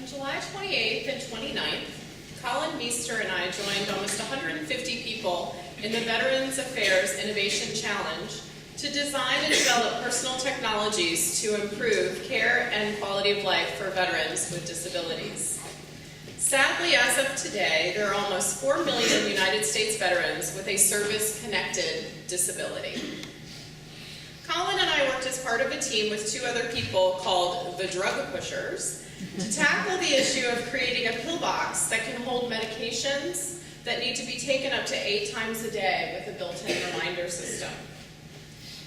July 28th and 29th, Colin Meester and I joined almost 150 people in the Veterans Affairs Innovation Challenge to design and develop personal technologies to improve care and quality of life for veterans with disabilities. Sadly, as of today, there are almost 4 million United States veterans with a service-connected disability. Colin and I worked as part of a team with 2 other people called the Drug Pushers to tackle the issue of creating a pillbox that can hold medications that need to be taken up to 8 times a day with a built-in reminder system.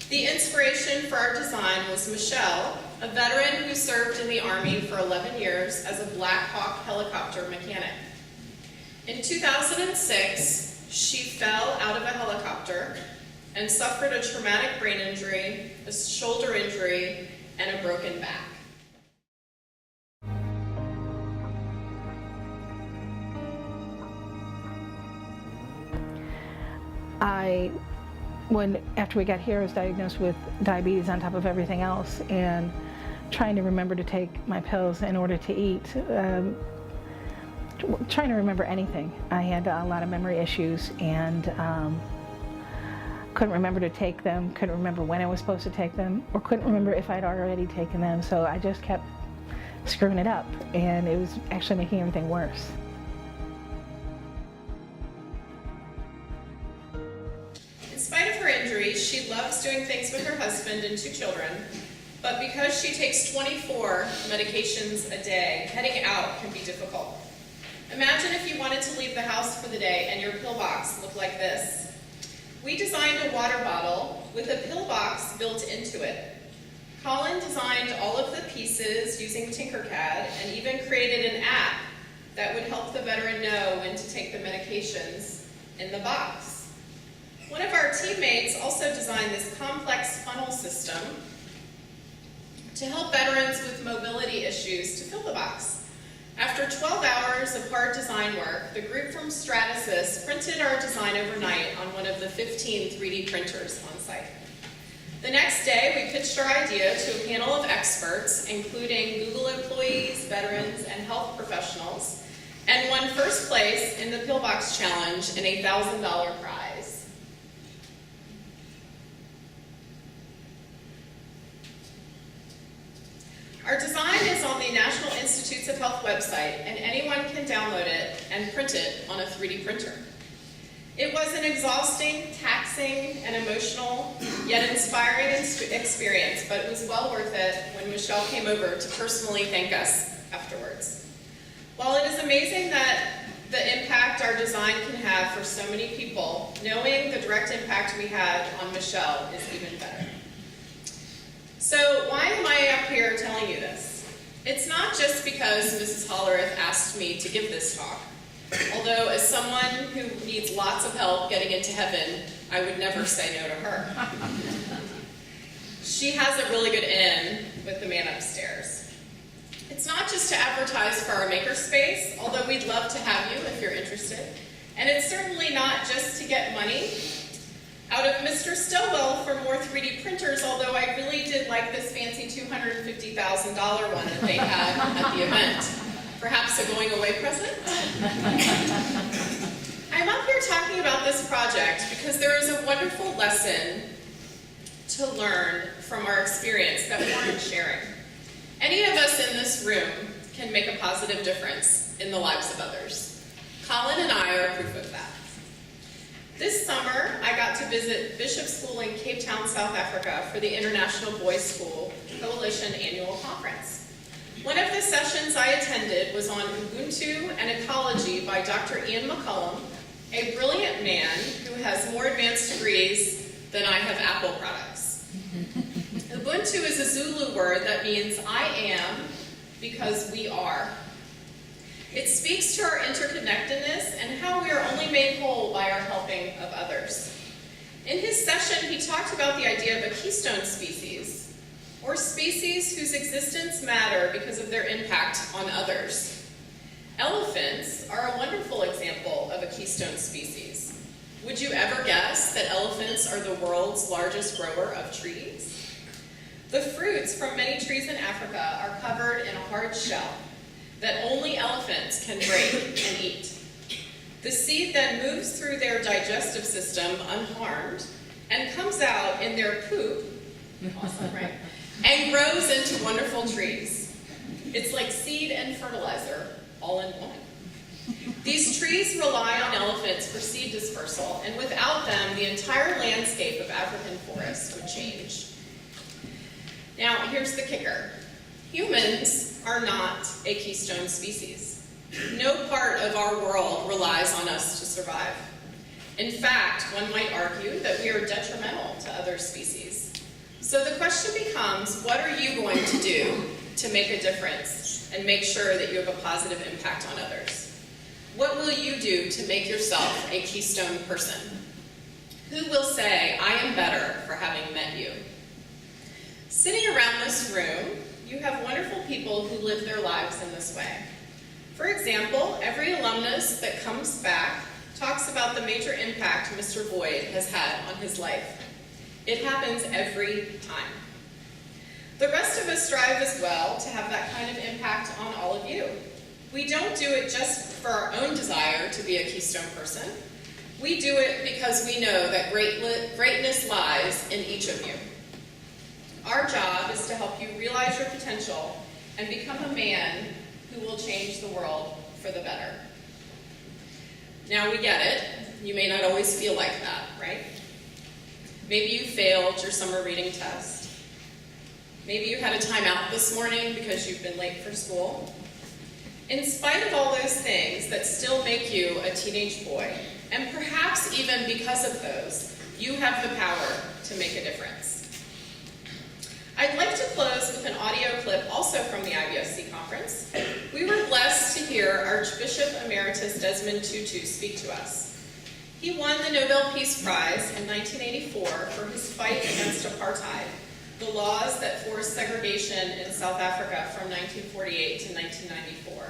The inspiration for our design was Michelle, a veteran who served in the Army for 11 years as a Black Hawk helicopter mechanic. In 2006, she fell out of a helicopter and suffered a traumatic brain injury, a shoulder injury, and a broken back. After we got here, I was diagnosed with diabetes on top of everything else, and trying to remember to take my pills in order to eat, trying to remember anything. I had a lot of memory issues and couldn't remember to take them, couldn't remember when I was supposed to take them, or couldn't remember if I'd already taken them, so I just kept screwing it up, and it was actually making everything worse. In spite of her injury, she loves doing things with her husband and 2 children, but because she takes 24 medications a day, heading out can be difficult. Imagine if you wanted to leave the house for the day and your pillbox looked like this. We designed a water bottle with a pillbox built into it. Colin designed all of the pieces using Tinkercad and even created an app that would help the veteran know when to take the medications in the box. One of our teammates also designed this complex funnel system to help veterans with mobility issues to fill the box. After 12 hours of hard design work, the group from Stratasys printed our design overnight on one of the 15 3D printers on site. The next day, we pitched our idea to a panel of experts, including Google employees, veterans, and health professionals, and won first place in the Pillbox Challenge and a $1,000 prize. Our design is on the National Institutes of Health website, and anyone can download it and print it on a 3D printer. It was an exhausting, taxing, and emotional, yet inspiring experience, but it was well worth it when Michelle came over to personally thank us afterwards. While it is amazing that the impact our design can have for so many people, knowing the direct impact we had on Michelle is even better. So why am I up here telling you this? It's not just because Mrs. Hollerith asked me to give this talk, although as someone who needs lots of help getting into heaven, I would never say no to her. She has a really good in with the man upstairs. It's not just to advertise for our makerspace, although we'd love to have you if you're interested. And it's certainly not just to get money out of Mr. Stillwell for more 3D printers, although I really did like this fancy $250,000 one that they had at the event. Perhaps a going away present? I'm up here talking about this project because there is a wonderful lesson to learn from our experience that warrants sharing. Any of us in this room can make a positive difference in the lives of others. Colin and I are proof of that. This summer, I got to visit Bishop School in Cape Town, South Africa for the International Boys School Coalition Annual Conference. One of the sessions I attended was on Ubuntu and Ecology by Dr. Ian McCullum, a brilliant man who has more advanced degrees than I have Apple products. Ubuntu is a Zulu word that means I am because we are. It speaks to our interconnectedness and how we are only made whole by our helping of others. In his session, he talked about the idea of a keystone species, or species whose existence matter because of their impact on others. Elephants are a wonderful example of a keystone species. Would you ever guess that elephants are the world's largest grower of trees? The fruits from many trees in Africa are covered in a hard shell. that only elephants can break and eat. The seed then moves through their digestive system unharmed and comes out in their poop, awesome, right? And grows into wonderful trees. It's like seed and fertilizer all in one. These trees rely on elephants for seed dispersal, and without them, the entire landscape of African forest would change. Now, here's the kicker. Humans are not a keystone species. No part of our world relies on us to survive. In fact, one might argue that we are detrimental to other species. So the question becomes, what are you going to do to make a difference and make sure that you have a positive impact on others? What will you do to make yourself a keystone person? Who will say, I am better for having met you? Sitting around this room, you have wonderful people who live their lives in this way. For example, every alumnus that comes back talks about the major impact Mr. Boyd has had on his life. It happens every time. The rest of us strive as well to have that kind of impact on all of you. We don't do it just for our own desire to be a keystone person. We do it because we know that greatness lies in each of you. Our job is to help you realize your potential and become a man who will change the world for the better. Now we get it. You may not always feel like that, right? Maybe you failed your summer reading test. Maybe you had a timeout this morning because you've been late for school. In spite of all those things that still make you a teenage boy, and perhaps even because of those, you have the power to make a difference. I'd like to close with an audio clip also from the IBSC conference. We were blessed to hear Archbishop Emeritus Desmond Tutu speak to us. He won the Nobel Peace Prize in 1984 for his fight against apartheid, the laws that forced segregation in South Africa from 1948 to 1994.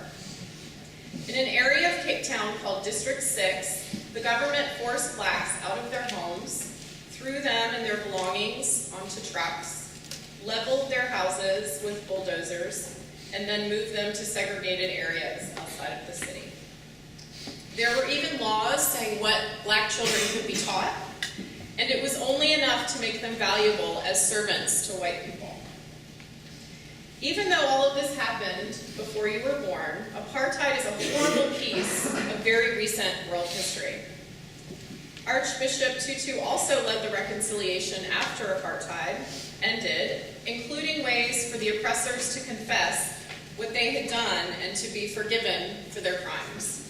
In an area of Cape Town called District 6, the government forced blacks out of their homes, threw them and their belongings onto trucks, leveled their houses with bulldozers, and then moved them to segregated areas outside of the city. There were even laws saying what black children could be taught, and it was only enough to make them valuable as servants to white people. Even though all of this happened before you were born, apartheid is a horrible piece of very recent world history. Archbishop Tutu also led the reconciliation after apartheid ended, including ways for the oppressors to confess what they had done and to be forgiven for their crimes.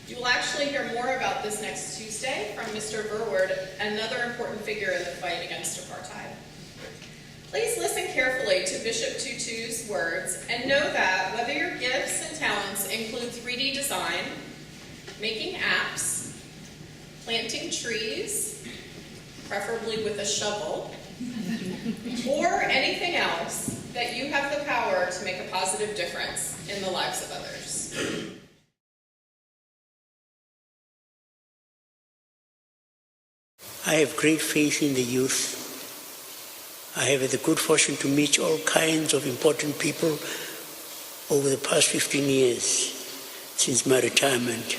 You will actually hear more about this next Tuesday from Mr. Verwoerd, another important figure in the fight against apartheid. Please listen carefully to Bishop Tutu's words and know that whether your gifts and talents include 3D design, making apps, planting trees, preferably with a shovel, or anything else, that you have the power to make a positive difference in the lives of others. I have great faith in the youth. I have had the good fortune to meet all kinds of important people over the past 15 years since my retirement.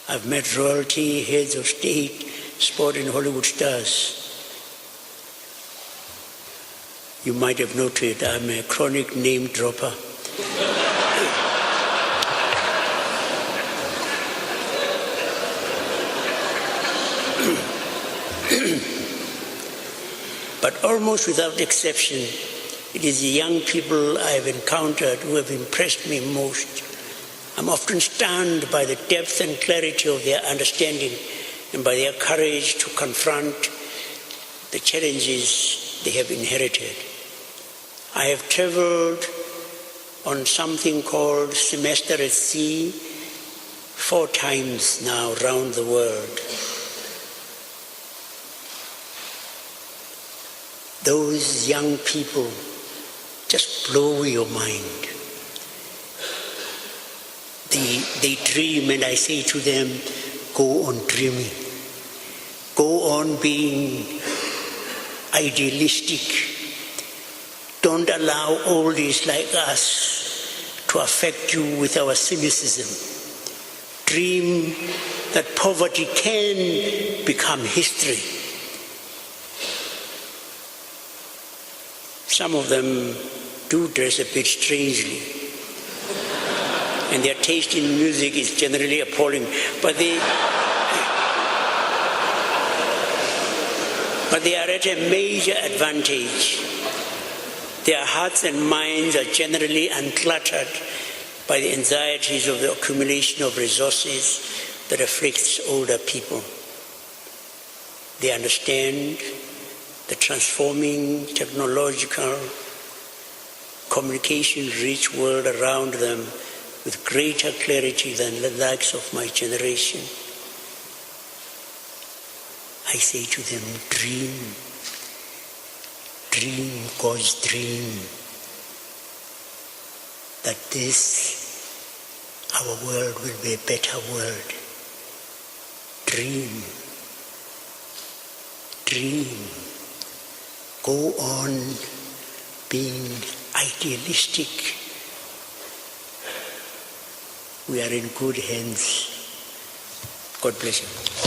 I've met royalty, heads of state, sport and Hollywood stars. You might have noted I'm a chronic name dropper. But almost without exception, it is the young people I have encountered who have impressed me most. I'm often stunned by the depth and clarity of their understanding and by their courage to confront the challenges they have inherited. I have traveled on something called Semester at Sea 4 times now around the world. Those young people just blow your mind. They dream, and I say to them, go on dreaming. Go on being idealistic. Don't allow oldies like us to affect you with our cynicism. Dream that poverty can become history. Some of them do dress a bit strangely, and their taste in music is generally appalling, but they are at a major advantage. Their hearts and minds are generally uncluttered by the anxieties of the accumulation of resources that afflicts older people. They understand the transforming technological, communication-rich world around them with greater clarity than the likes of my generation. I say to them, dream. Dream God's dream. That this, our world, will be a better world. Dream. Dream. Go on being idealistic. We are in good hands. God bless you.